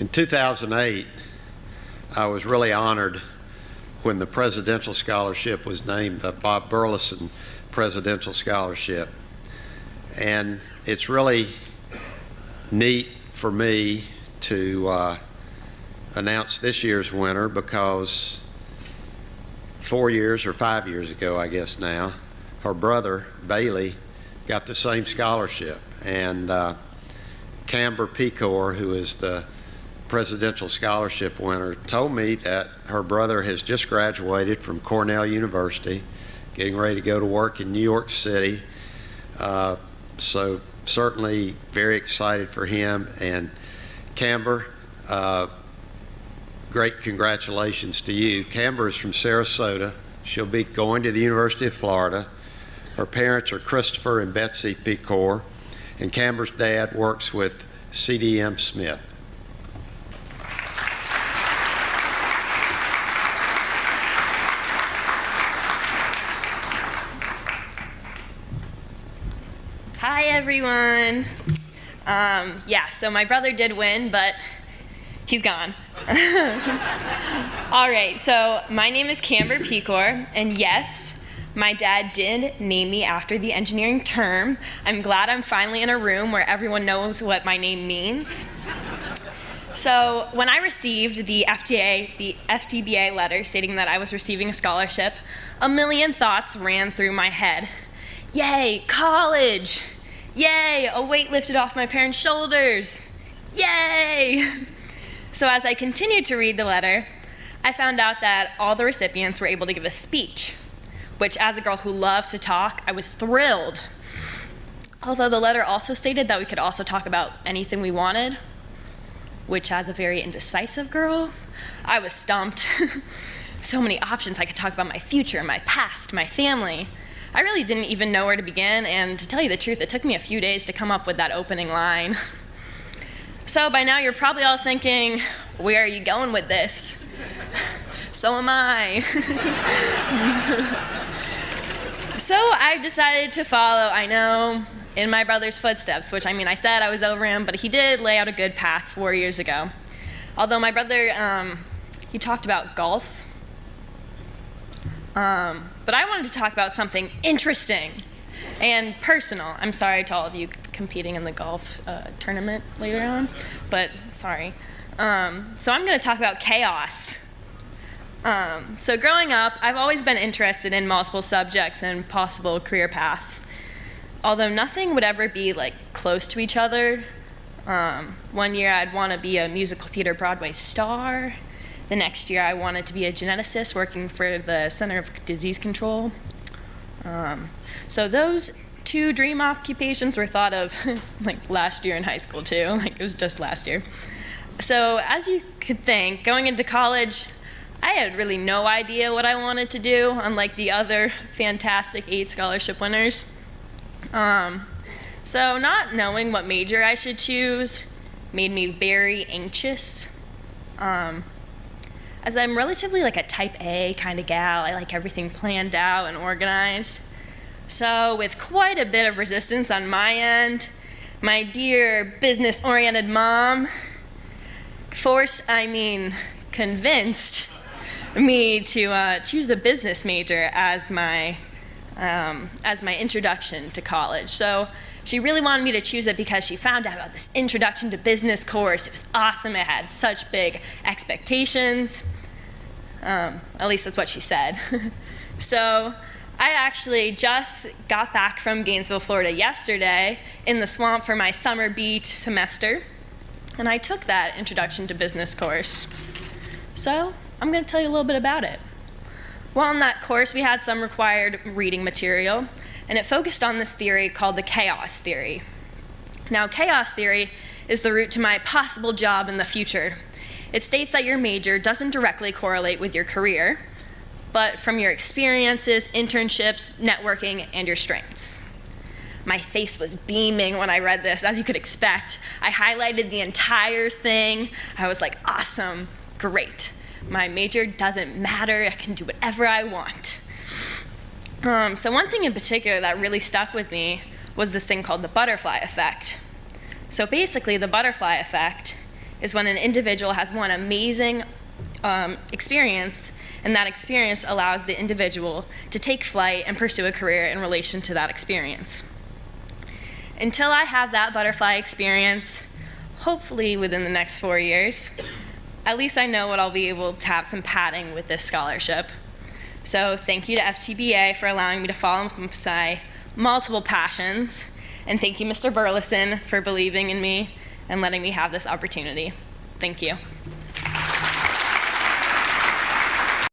In 2008, I was really honored when the Presidential Scholarship was named the Bob Burleson Presidential Scholarship. And it's really neat for me to announce this year's winner, because 4 years or 5 years ago, I guess now, her brother, Bailey, got the same scholarship. And Camber, Pecor, who is the Presidential Scholarship winner, told me that her brother has just graduated from Cornell University, getting ready to go to work in New York City. So certainly very excited for him. And Camber, great congratulations to you. Camber is from Sarasota. She'll be going to the University of Florida. Her parents are Christopher and Betsy Pecor, and Camber's dad works with CDM Smith. Hi, everyone. So my brother did win, but he's gone. All right, so my name is Camber Pecor, and yes, my dad did name me after the engineering term. I'm glad I'm finally in a room where everyone knows what my name means. So when I received the FTBA letter stating that I was receiving a scholarship, a million thoughts ran through my head. Yay, college! Yay, a weight lifted off my parents' shoulders! Yay! So as I continued to read the letter, I found out that all the recipients were able to give a speech, which as a girl who loves to talk, I was thrilled. Although the letter also stated that we could also talk about anything we wanted, which as a very indecisive girl, I was stumped. So many options. I could talk about my future, my past, my family. I really didn't even know where to begin, and to tell you the truth, it took me a few days to come up with that opening line. So by now you're probably all thinking, where are you going with this? So am I. So I've decided to follow, I know, in my brother's footsteps, which I said I was over him, but he did lay out a good path 4 years ago. Although my brother, he talked about golf. But I wanted to talk about something interesting and personal. I'm sorry to all of you competing in the golf tournament later on, but sorry. So I'm going to talk about chaos. So growing up, I've always been interested in multiple subjects and possible career paths, although nothing would ever be close to each other. 1 year I'd want to be a musical theater Broadway star. The next year I wanted to be a geneticist working for the Center of Disease Control. So those two dream occupations were thought of last year in high school too, it was just last year. So as you could think, going into college, I had really no idea what I wanted to do, unlike the other fantastic 8 scholarship winners. So not knowing what major I should choose made me very anxious. As I'm relatively a type A kind of gal, I like everything planned out and organized. So with quite a bit of resistance on my end, my dear business-oriented mom convinced me to choose a business major as my introduction to college. So she really wanted me to choose it because she found out about this introduction to business course. It was awesome. It had such big expectations. At least that's what she said. So I actually just got back from Gainesville, Florida yesterday in the swamp for my summer beach semester, and I took that introduction to business course. So I'm going to tell you a little bit about it. Well, in that course, we had some required reading material, and it focused on this theory called the chaos theory. Now, chaos theory is the route to my possible job in the future. It states that your major doesn't directly correlate with your career, but from your experiences, internships, networking, and your strengths. My face was beaming when I read this, as you could expect. I highlighted the entire thing. I was like, awesome, great. My major doesn't matter. I can do whatever I want. So one thing in particular that really stuck with me was this thing called the butterfly effect. So basically, the butterfly effect is when an individual has one amazing experience, and that experience allows the individual to take flight and pursue a career in relation to that experience. Until I have that butterfly experience, hopefully within the next 4 years, at least I know what I'll be able to have some padding with this scholarship. So thank you to FTBA for allowing me to follow my multiple passions, and thank you, Mr. Burleson, for believing in me and letting me have this opportunity. Thank you.